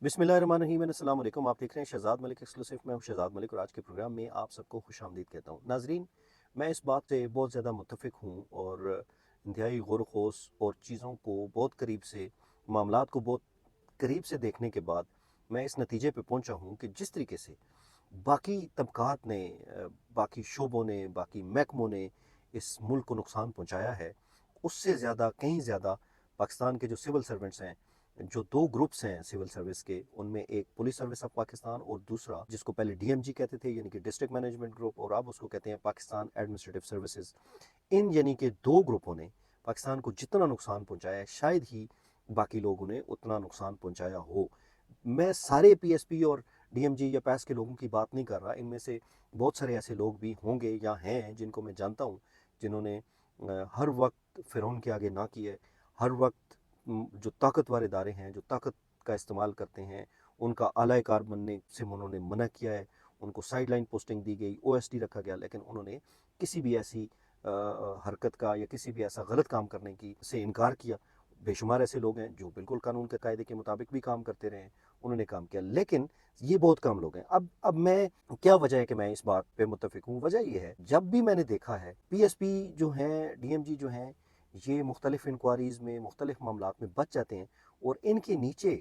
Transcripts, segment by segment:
बिस्मिल्लाहिर्रहमानिर्रहीम अस्सलाम वालेकुम। आप देख रहे हैं शहजाद मलिक एक्सक्लूसिव। मैं हूं शहजाद मलिक और आज के प्रोग्राम में आप सबको खुशामदीद कहता हूं। नाजरीन, मैं इस बात से बहुत ज़्यादा मुत्तफिक हूं और इंतहाई गौर खोस और चीज़ों को बहुत करीब से, मामलात को बहुत करीब से देखने के बाद मैं इस नतीजे पे पहुंचा हूं कि जिस तरीके से बाकी तबकात ने, बाकी शोबों ने, बाकी महकमों ने इस मुल्क को नुकसान पहुंचाया है, उससे ज़्यादा, कहीं ज़्यादा पाकिस्तान के जो सिविल सर्वेंट्स हैं, जो दो ग्रुप्स हैं सिविल सर्विस के, उनमें एक पुलिस सर्विस ऑफ पाकिस्तान और दूसरा जिसको पहले डीएमजी कहते थे यानी कि डिस्ट्रिक्ट मैनेजमेंट ग्रुप, और अब उसको कहते हैं पाकिस्तान एडमिनिस्ट्रेटिव सर्विसेज। इन यानी कि दो ग्रुपों ने पाकिस्तान को जितना नुकसान पहुंचाया है, शायद ही बाकी लोगों ने उतना नुकसान पहुंचाया हो। मैं सारे पीएसपी और डीएमजी या पैस के लोगों की बात नहीं कर रहा। इनमें से बहुत सारे ऐसे लोग भी होंगे या हैं जिनको मैं जानता हूँ, जिन्होंने हर वक्त फ़िरौन के आगे ना किए, हर वक्त जो ताकतवर इदारे हैं, जो ताकत का इस्तेमाल करते हैं, उनका आला कार बनने से उन्होंने मना किया है। उनको साइड लाइन पोस्टिंग दी गई, ओएसडी रखा गया, लेकिन उन्होंने किसी भी ऐसी हरकत का या किसी भी ऐसा गलत काम करने की से इनकार किया। बेशुमार ऐसे लोग हैं जो बिल्कुल कानून के कायदे के मुताबिक भी काम करते रहे, उन्होंने काम किया, लेकिन ये बहुत कम लोग हैं। अब मैं, क्या वजह है कि मैं इस बात पे मुत्तफिक हूँ? वजह ये है, जब भी मैंने देखा है पीएसपी जो हैं, डीएमजी जो हैं, ये मुख्तलिफ इंक्वायरीज़ में, मुख्तलिफ मामलात में बच जाते हैं, और इनके नीचे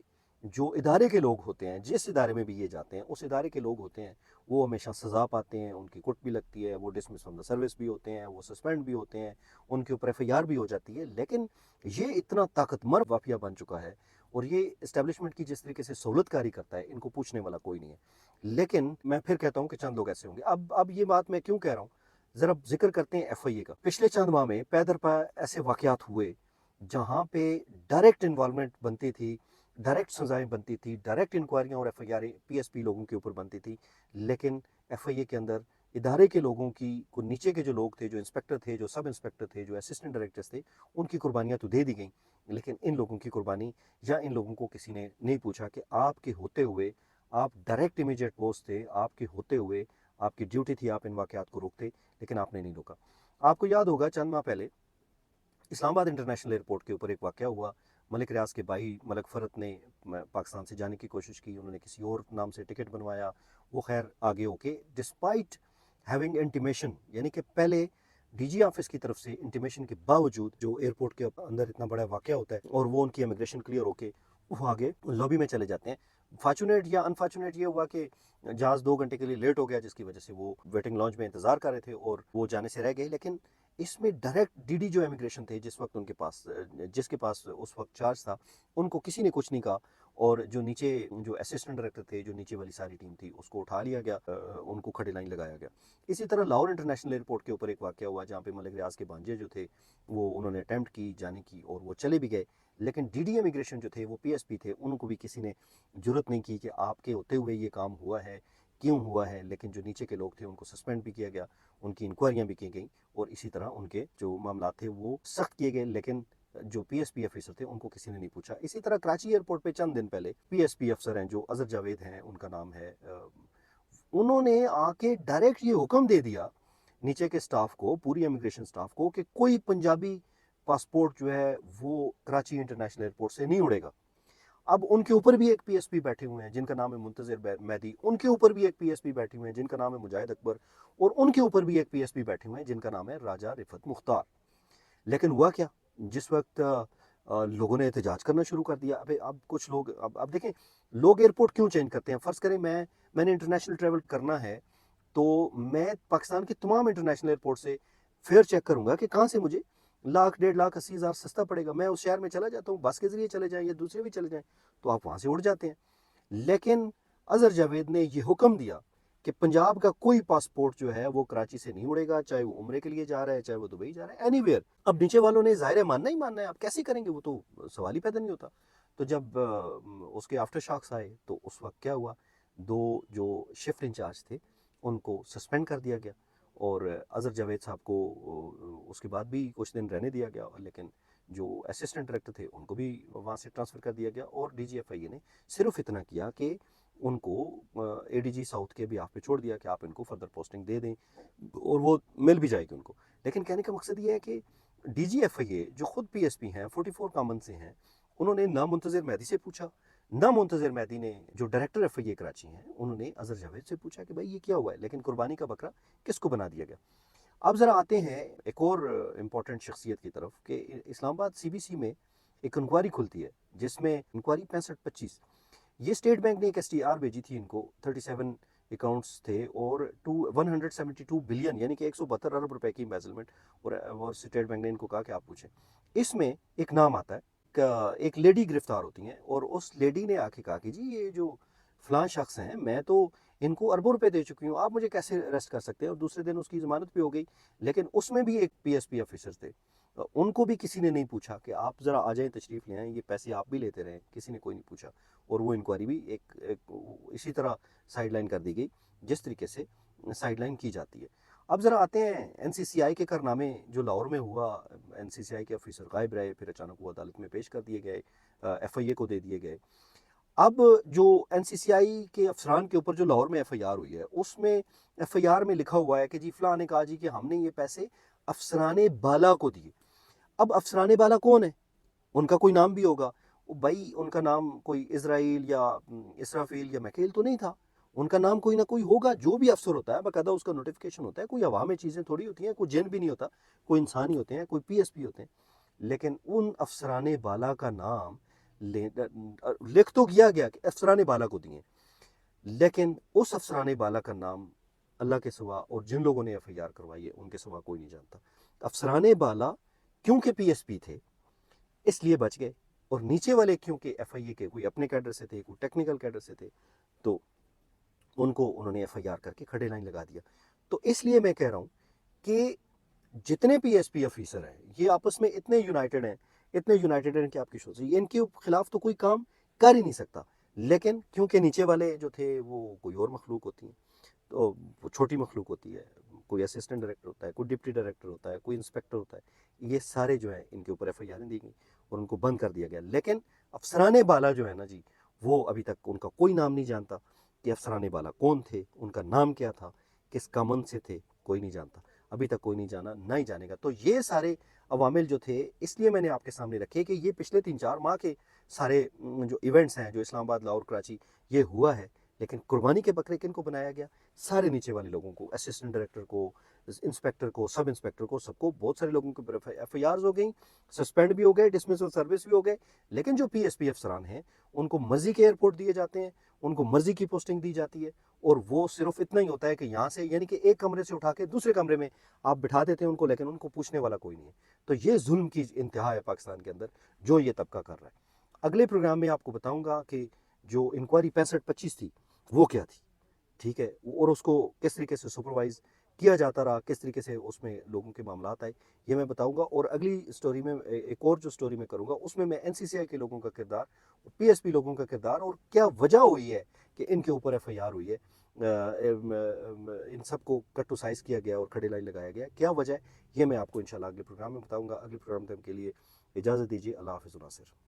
जो इदारे के लोग होते हैं, जिस इदारे में भी ये जाते हैं, उस इदारे के लोग होते हैं, वो हमेशा सज़ा पाते हैं, उनकी कुट भी लगती है, वो डिसमिस फ्रॉम द सर्विस भी होते हैं, वो सस्पेंड भी होते हैं, उनके ऊपर एफआईआर भी हो जाती है। लेकिन ये इतना ताकतवर माफिया बन चुका है और ये इस्टेब्लिशमेंट की जिस तरीके से सहूलतकारी करता है, इनको पूछने वाला कोई नहीं है। लेकिन मैं फिर कहता हूँ कि चंद लोग ऐसे होंगे। अब ये बात मैं क्यों कह रहा हूँ, ज़रा जिक्र करते हैं एफआईए का। पिछले चंद माह में पैदर पा ऐसे वाकयात हुए जहाँ पे डायरेक्ट इन्वॉल्वमेंट बनती थी, डायरेक्ट सजाएं बनती थी, डायरेक्ट इंक्वायरियाँ और एफआईआर पीएसपी लोगों के ऊपर बनती थी, लेकिन एफआईए के अंदर इदारे के लोगों की को नीचे के जो लोग थे, जो इंस्पेक्टर थे, जो सब इंस्पेक्टर थे, जो असिस्टेंट डायरेक्टर्स थे, उनकी कुर्बानियाँ तो दे दी गई, लेकिन इन लोगों की कुर्बानी या इन लोगों को किसी ने नहीं पूछा कि आपके होते हुए, आप डायरेक्ट इमीडिएट पोस्ट थे, आपके होते हुए आपकी ड्यूटी थी, आप इन वाकयात को रोकते, लेकिन आपने नहीं रोका। आपको याद होगा चंद माह पहले इस्लामाबाद इंटरनेशनल एयरपोर्ट के ऊपर एक वाक़या हुआ। मलिक रियाज के भाई मलिक फ़रत ने पाकिस्तान से जाने की कोशिश की, उन्होंने किसी और नाम से टिकट बनवाया, वो खैर आगे होके डिस्पाइट हैविंग इंटीमेशन, यानी कि पहले डीजी ऑफिस की तरफ से इंटीमेशन के बावजूद, जो एयरपोर्ट के अंदर इतना बड़ा वाक़या होता है और वो उनकी इमिग्रेशन क्लियर होके वो आगे लॉबी में चले जाते हैं। फॉर्चुनेट या अनफॉर्चुनेट ये हुआ कि जहाज़ 2 घंटे के लिए लेट हो गया, जिसकी वजह से वो वेटिंग लॉन्च में इंतज़ार कर रहे थे और वो जाने से रह गए। लेकिन इसमें डायरेक्ट डीडी जो इमिग्रेशन थे, जिस वक्त उनके पास, जिसके पास उस वक्त चार्ज था, उनको किसी ने कुछ नहीं कहा, और जो नीचे जो असिस्टेंट डायरेक्टर थे, जो नीचे वाली सारी टीम थी, उसको उठा लिया गया, उनको खड़ी लाइन लगाया गया। इसी तरह लाहौर इंटरनेशनल एयरपोर्ट के ऊपर एक वाक़या हुआ जहाँ पे मलिक रियाज के भांजे जो थे, वो उन्होंने अटैम्प्ट की जाने की और वो चले भी गए, लेकिन डीडी इमिग्रेशन जो थे, वो पीएसपी थे, उनको भी किसी ने जरूरत नहीं की कि आपके होते हुए ये काम हुआ है, क्यों हुआ है। लेकिन जो नीचे के लोग थे उनको सस्पेंड भी किया गया, उनकी इंक्वायरियाँ भी की गई, और इसी तरह उनके जो मामला थे वो सख्त किए गए, लेकिन जो पीएसपी ऑफिसर थे उनको किसी ने नहीं पूछा। इसी तरह कराची एयरपोर्ट पे चंद दिन पहले पीएसपी अफसर हैं जो अजहर जावेद हैं, उनका नाम है, उन्होंने आके डायरेक्ट ये हुक्म दे दिया नीचे के स्टाफ को, पूरी इमिग्रेशन स्टाफ को, कि कोई पंजाबी पासपोर्ट जो है वो कराची इंटरनेशनल एयरपोर्ट से नहीं उड़ेगा। अब उनके ऊपर भी एक पीएसपी बैठे हुए हैं जिनका नाम है मुंतजिर मेहदी, उनके ऊपर भी एक पीएसपी बैठे हुए हैं जिनका नाम है मुजाहिद अकबर, और उनके ऊपर भी एक पीएसपी बैठे हुए हैं जिनका नाम है राजा रिफत मुख्तार। लेकिन हुआ क्या, जिस वक्त लोगों ने एहतजाज करना शुरू कर दिया, अबे अब कुछ लोग, अब देखें, लोग एयरपोर्ट क्यों चेंज करते हैं। फ़र्ज़ करें मैंने इंटरनेशनल ट्रैवल करना है, तो मैं पाकिस्तान के तमाम इंटरनेशनल एयरपोर्ट से फेयर चेक करूंगा कि कहाँ से मुझे लाख, 1.5 लाख, 80 हज़ार सस्ता पड़ेगा। मैं उस शहर में चला जाता हूँ, बस के ज़रिए चले जाएँ या दूसरे भी चले जाएँ, तो आप वहाँ से उड़ जाते हैं। लेकिन अजहर जावेद ने ये हुक्म दिया कि पंजाब का कोई पासपोर्ट जो है वो कराची से नहीं उड़ेगा, चाहे वो उम्रे के लिए जा रहा है, चाहे वो दुबई जा रहा है, एनीवेयर। अब नीचे वालों ने ज़ाहिर है मानना ही मानना है, आप कैसे करेंगे, वो तो सवाल ही पैदा नहीं होता। तो जब उसके आफ्टर शॉक्स आए, तो उस वक्त क्या हुआ, दो जो शिफ्ट इंचार्ज थे उनको सस्पेंड कर दिया गया, और अजहर जावेद साहब को उसके बाद भी कुछ दिन रहने दिया गया, लेकिन जो असिस्टेंट डायरेक्टर थे उनको भी वहाँ से ट्रांसफ़र कर दिया गया। और डीजीएफआई ने सिर्फ इतना किया कि उनको एडीजी साउथ के भी आप पे छोड़ दिया कि आप इनको फर्दर पोस्टिंग दे दें, और वो मिल भी जाएगी उनको। लेकिन कहने का मकसद ये है कि डीजीएफआई जो खुद पीएसपी हैं, 44 कॉमन से हैं, उन्होंने ना मुंतजिर मेहदी से पूछा, नामुंतज़िर मेहदी ने, जो डायरेक्टर FIA कराची हैं, उन्होंने अज़हर जावेद से पूछा कि भाई ये क्या हुआ है, लेकिन कुर्बानी का बकरा किसको बना दिया गया। अब ज़रा आते हैं एक और इम्पॉर्टेंट शख्सियत की तरफ कि इस्लामाबाद CBC में एक इंक्वायरी खुलती है, जिसमें इंक्वायरी 65-25, ये स्टेट बैंक ने एक STR भेजी थी इनको, 37 अकाउंट्स थे और 172 बिलियन यानी कि 172 अरब रुपए की एम्बेजलमेंट, और स्टेट बैंक ने इनको कहा कि आप पूछें। इसमें एक नाम आता है, एक लेडी गिरफ्तार होती हैं और उस लेडी ने आके कहा कि जी ये जो फलां शख्स हैं, मैं तो इनको अरबों रुपए दे चुकी हूँ, आप मुझे कैसे अरेस्ट कर सकते हैं। और दूसरे दिन उसकी ज़मानत भी हो गई, लेकिन उसमें भी एक PSP ऑफिसर थे, उनको भी किसी ने नहीं पूछा कि आप ज़रा आ जाएं, तशरीफ़ ले आएँ, ये पैसे आप भी लेते रहें, किसी ने कोई नहीं पूछा। और वो इंक्वायरी भी एक इसी तरह साइडलाइन कर दी गई जिस तरीके से साइडलाइन की जाती है। अब ज़रा आते हैं NCCI के कारनामे जो लाहौर में हुआ। NCCI के ऑफिसर गायब रहे, फिर अचानक वो अदालत में पेश कर दिए गए, FIA को दे दिए गए। अब जो NCCI के अफसरान के ऊपर जो लाहौर में FIR हुई है, उसमें FIR में लिखा हुआ है कि जी फलां ने कहा जी कि हमने ये पैसे अफसराने बाला को दिए। अब अफसराने बाला कौन है, उनका कोई नाम भी होगा। भाई उनका नाम कोई इज़राइल या इसराफील या मैकेल तो नहीं था, उनका नाम कोई ना कोई होगा। जो भी अफसर होता है बाकायदा उसका नोटिफिकेशन होता है, कोई हवा में चीज़ें थोड़ी होती हैं, कोई जिन भी नहीं होता, कोई इंसान ही होते हैं, कोई PSP होते हैं। लेकिन उन अफसराने बाला का नाम लिख तो किया गया कि अफसराने बाला को दिए, लेकिन उस अफसराने बाला का नाम अल्लाह के सिवा और जिन लोगों ने FIR करवाई है उनके सिवा कोई नहीं जानता। अफसराने बाला क्योंकि PSP थे इसलिए बच गए, और नीचे वाले क्योंकि FIA के कोई अपने कैडर से थे, कोई टेक्निकल कैडर से थे, तो उनको उन्होंने FIR करके खड़े लाइन लगा दिया। तो इसलिए मैं कह रहा हूँ कि जितने PSP ऑफिसर हैं ये आपस में इतने यूनाइटेड हैं, इतने यूनाइटेड हैं कि आपकी सोचिए इनके खिलाफ तो कोई काम कर ही नहीं सकता। लेकिन क्योंकि नीचे वाले जो थे वो कोई और मखलूक होती हैं, तो वो छोटी मखलूक होती है, कोई असिस्टेंट डायरेक्टर होता है, कोई डिप्टी डायरेक्टर होता है, कोई इंस्पेक्टर होता है, ये सारे जो है इनके ऊपर FIR दी गई और उनको बंद कर दिया गया। लेकिन अफसराने बाला जो है ना जी, वो अभी तक उनका कोई नाम नहीं जानता कि अफसराने बाला कौन थे, उनका नाम क्या था, किस कमन से थे, कोई नहीं जानता, अभी तक कोई नहीं जाना, ना ही जानेगा। तो ये सारे अवामिल जो थे, इसलिए मैंने आपके सामने रखे कि ये पिछले 3-4 माह के सारे जो इवेंट्स हैं जो इस्लामाबाद, लाहौर, कराची ये हुआ है। लेकिन कुर्बानी के बकरे किन को बनाया गया, सारे नीचे वाले लोगों को, असिस्टेंट डायरेक्टर को, इंस्पेक्टर को, सब इंस्पेक्टर को, सबको, बहुत सारे लोगों के ऊपर FIRs हो गई, सस्पेंड भी हो गए, डिसमिस ऑफ सर्विस भी हो गए। लेकिन जो PSP अफसरान हैं उनको मर्जी के एयरपोर्ट दिए जाते हैं, उनको मर्जी की पोस्टिंग दी जाती है, और वो सिर्फ इतना ही होता है कि यहाँ से यानी कि एक कमरे से उठा के दूसरे कमरे में आप बिठा देते हैं उनको, लेकिन उनको पूछने वाला कोई नहीं है। तो ये जुल्म की इंतहा है पाकिस्तान के अंदर जो ये तबका कर रहा है। अगले प्रोग्राम में आपको बताऊंगा कि जो इंक्वायरी 65-25 थी वो क्या थी, ठीक है, और उसको किस तरीके से सुपरवाइज किया जाता रहा, किस तरीके से उसमें लोगों के मामला आए, ये मैं बताऊंगा। और अगली स्टोरी में एक और जो स्टोरी मैं करूंगा उसमें मैं NCCI के लोगों का किरदार, PSP लोगों का किरदार, और क्या वजह हुई है कि इनके ऊपर FIR हुई है, इन सबको कट टू साइज किया गया और खड़े लाई लगाया गया, क्या वजह है, ये मैं आपको इंशाल्लाह अगले प्रोग्राम में बताऊंगा। अगले प्रोग्राम तक के लिए इजाज़त दीजिए। अल्लाह हाफ़िज़ नासिर।